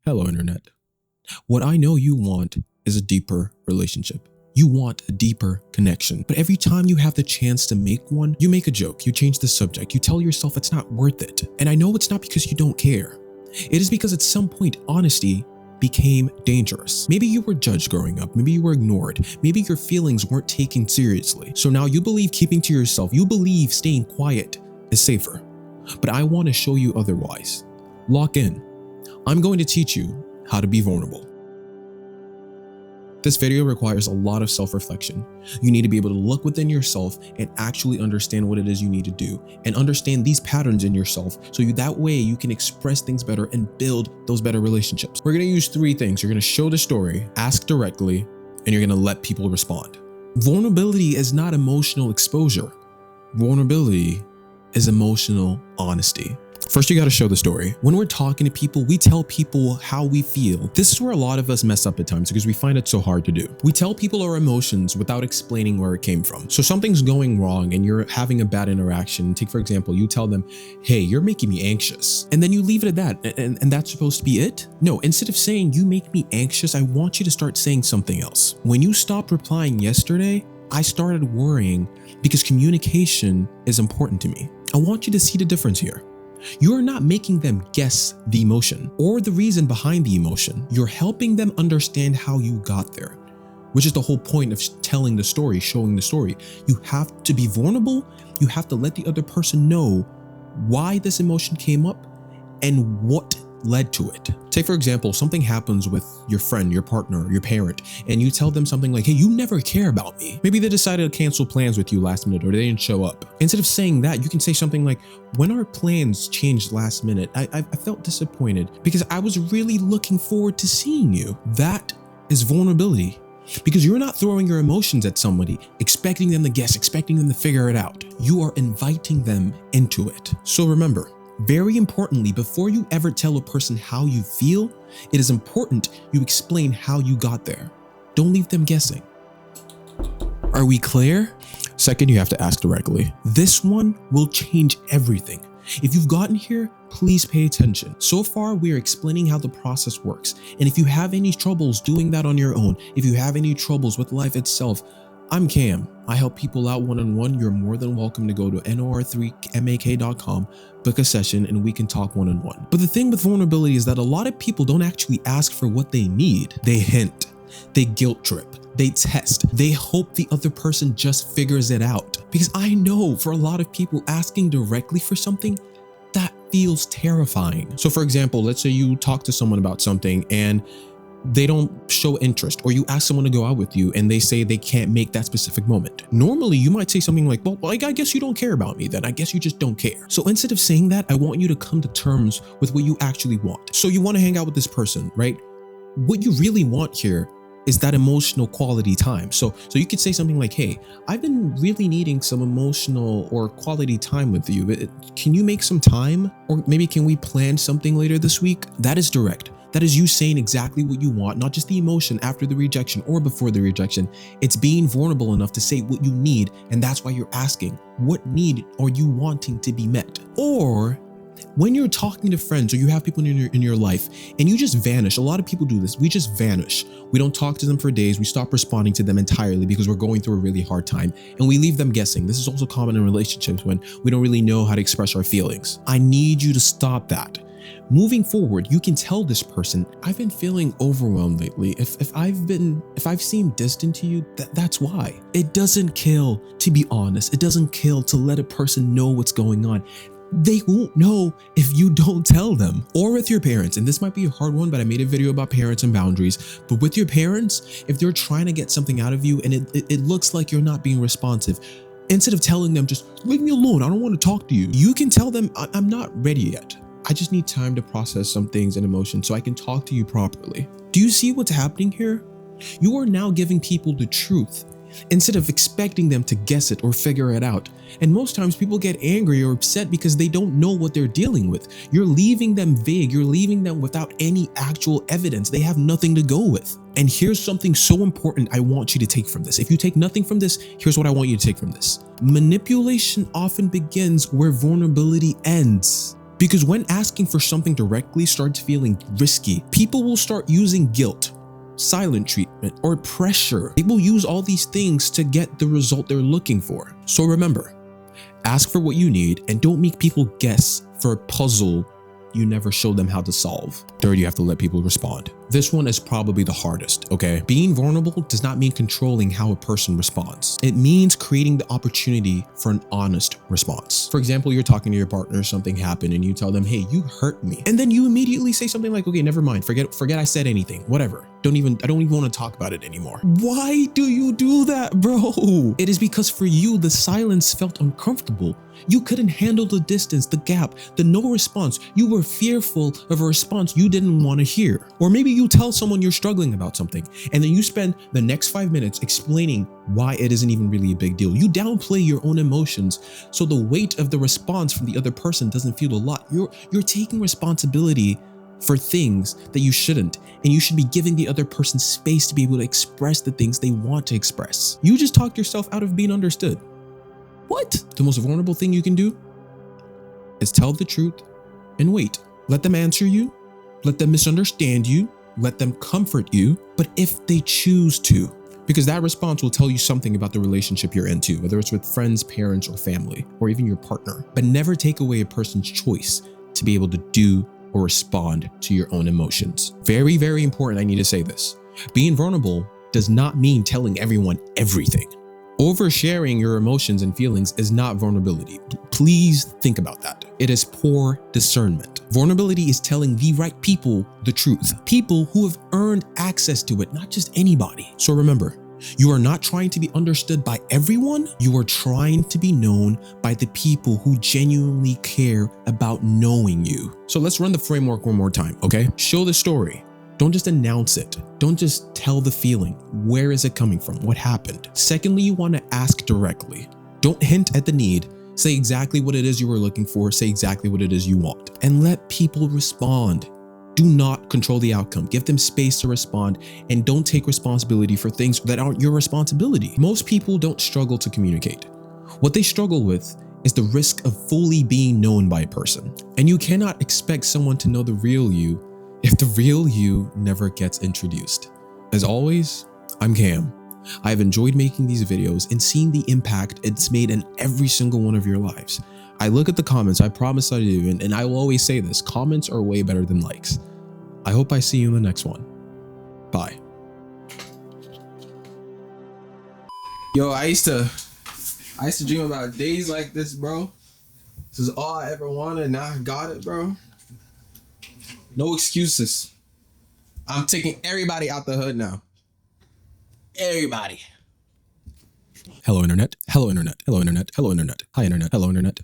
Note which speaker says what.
Speaker 1: Hello, Internet. What I know you want is a deeper relationship. You want a deeper connection. But every time you have the chance to make one, you make a joke, you change the subject, you tell yourself it's not worth it. And I know it's not because you don't care. It is because at some point, honesty became dangerous. Maybe you were judged growing up, maybe you were ignored, maybe your feelings weren't taken seriously. So now you believe keeping to yourself, you believe staying quiet is safer. But I want to show you otherwise. Lock in. I'm going to teach you how to be vulnerable. This video requires a lot of self-reflection. You need to be able to look within yourself and actually understand what it is you need to do and understand these patterns in yourself so that way you can express things better and build those better relationships. We're going to use three things. You're going to show the story, ask directly, and you're going to let people respond. Vulnerability is not emotional exposure. Vulnerability is emotional honesty. First, you got to show the story. When we're talking to people, we tell people how we feel. This is where a lot of us mess up at times because we find it so hard to do. We tell people our emotions without explaining where it came from. So something's going wrong and you're having a bad interaction. Take, for example, you tell them, hey, you're making me anxious. And then you leave it at that. And that's supposed to be it? No, instead of saying you make me anxious, I want you to start saying something else. When you stopped replying yesterday, I started worrying because communication is important to me. I want you to see the difference here. You're not making them guess the emotion or the reason behind the emotion. You're helping them understand how you got there, which is the whole point of telling the story, showing the story. You have to be vulnerable. You have to let the other person know why this emotion came up and what led to it. Take, for example, something happens with your friend, your partner, your parent, and you tell them something like, hey, you never care about me. Maybe they decided to cancel plans with you last minute or they didn't show up. Instead of saying that, you can say something like, when our plans changed last minute, I felt disappointed because I was really looking forward to seeing you. That is vulnerability. Because you're not throwing your emotions at somebody, expecting them to guess, expecting them to figure it out. You are inviting them into it. So remember, very importantly, before you ever tell a person how you feel, it is important you explain how you got there. Don't leave them guessing. Are we clear? Second, you have to ask directly. This one will change everything. If you've gotten here, please pay attention. So far, we are explaining how the process works. And if you have any troubles doing that on your own, if you have any troubles with life itself, I'm Cam. I help people out one-on-one. You're more than welcome to go to nor3mak.com, book a session, and we can talk one-on-one. But the thing with vulnerability is that a lot of people don't actually ask for what they need. They hint, they guilt trip, they test, they hope the other person just figures it out. Because I know for a lot of people, asking directly for something, that feels terrifying. So for example, let's say you talk to someone about something and they don't show interest, or you ask someone to go out with you and they say they can't make that specific moment. Normally, you might say something like, well, I guess you don't care about me then. I guess you just don't care. So instead of saying that, I want you to come to terms with what you actually want. So you want to hang out with this person, right? What you really want here is that emotional quality time. So you could say something like, hey, I've been really needing some emotional or quality time with you. Can you make some time? Or maybe can we plan something later this week? That is direct. That is you saying exactly what you want, not just the emotion after the rejection or before the rejection. It's being vulnerable enough to say what you need, and that's why you're asking, what need are you wanting to be met? Or when you're talking to friends or you have people in your life and you just vanish, a lot of people do this, we just vanish. We don't talk to them for days, we stop responding to them entirely because we're going through a really hard time and we leave them guessing. This is also common in relationships when we don't really know how to express our feelings. I need you to stop that. Moving forward, you can tell this person, I've been feeling overwhelmed lately. If I've seemed distant to you, that's why. It doesn't kill to be honest. It doesn't kill to let a person know what's going on. They won't know if you don't tell them. Or with your parents, and this might be a hard one, but I made a video about parents and boundaries. But with your parents, if they're trying to get something out of you and it looks like you're not being responsive, instead of telling them, just leave me alone, I don't want to talk to you, you can tell them, I'm not ready yet. I just need time to process some things and emotions so I can talk to you properly. Do you see what's happening here? You are now giving people the truth instead of expecting them to guess it or figure it out. And most times people get angry or upset because they don't know what they're dealing with. You're leaving them vague. You're leaving them without any actual evidence. They have nothing to go with. And here's something so important I want you to take from this. If you take nothing from this, here's what I want you to take from this. Manipulation often begins where vulnerability ends. Because when asking for something directly starts feeling risky, people will start using guilt, silent treatment, or pressure. They will use all these things to get the result they're looking for. So remember, ask for what you need and don't make people guess for a puzzle you never show them how to solve. Third, you have to let people respond. This one is probably the hardest, okay? Being vulnerable does not mean controlling how a person responds. It means creating the opportunity for an honest response. For example, you're talking to your partner, something happened, and you tell them, hey, you hurt me. And then you immediately say something like, okay, never mind, forget I said anything, whatever. I don't even want to talk about it anymore. Why do you do that, bro? It is because for you, the silence felt uncomfortable. You couldn't handle the distance, the gap, the no response. You were fearful of a response you didn't want to hear. Or maybe you tell someone you're struggling about something, and then you spend the next 5 minutes explaining why it isn't even really a big deal. You downplay your own emotions, so the weight of the response from the other person doesn't feel a lot. You're taking responsibility for things that you shouldn't, and you should be giving the other person space to be able to express the things they want to express. You just talked yourself out of being understood. What? The most vulnerable thing you can do is tell the truth and wait. Let them answer you, let them misunderstand you, let them comfort you, but if they choose to, because that response will tell you something about the relationship you're into, whether it's with friends, parents, or family, or even your partner. But never take away a person's choice to be able to do or respond to your own emotions. Very, very important, I need to say this. Being vulnerable does not mean telling everyone everything. Oversharing your emotions and feelings is not vulnerability. Please think about that. It is poor discernment. Vulnerability is telling the right people the truth. People who have earned access to it, not just anybody. So remember, you are not trying to be understood by everyone. You are trying to be known by the people who genuinely care about knowing you. So let's run the framework one more time, okay? Show the story. Don't just announce it. Don't just tell the feeling. Where is it coming from? What happened? Secondly, you want to ask directly. Don't hint at the need. Say exactly what it is you were looking for. Say exactly what it is you want. And let people respond. Do not control the outcome. Give them space to respond, and don't take responsibility for things that aren't your responsibility. Most people don't struggle to communicate. What they struggle with is the risk of fully being known by a person. And you cannot expect someone to know the real you if the real you never gets introduced. As always, I'm Cam. I've enjoyed making these videos and seeing the impact it's made in every single one of your lives. I look at the comments, I promise I do, and I will always say this, comments are way better than likes. I hope I see you in the next one. Bye. Yo, I used to dream about days like this, bro. This is all I ever wanted, now I got it, bro. No excuses. I'm taking everybody out the hood now. Everybody. Hello, internet. Hello, internet. Hello, internet. Hello, internet. Hi, internet. Hello, internet.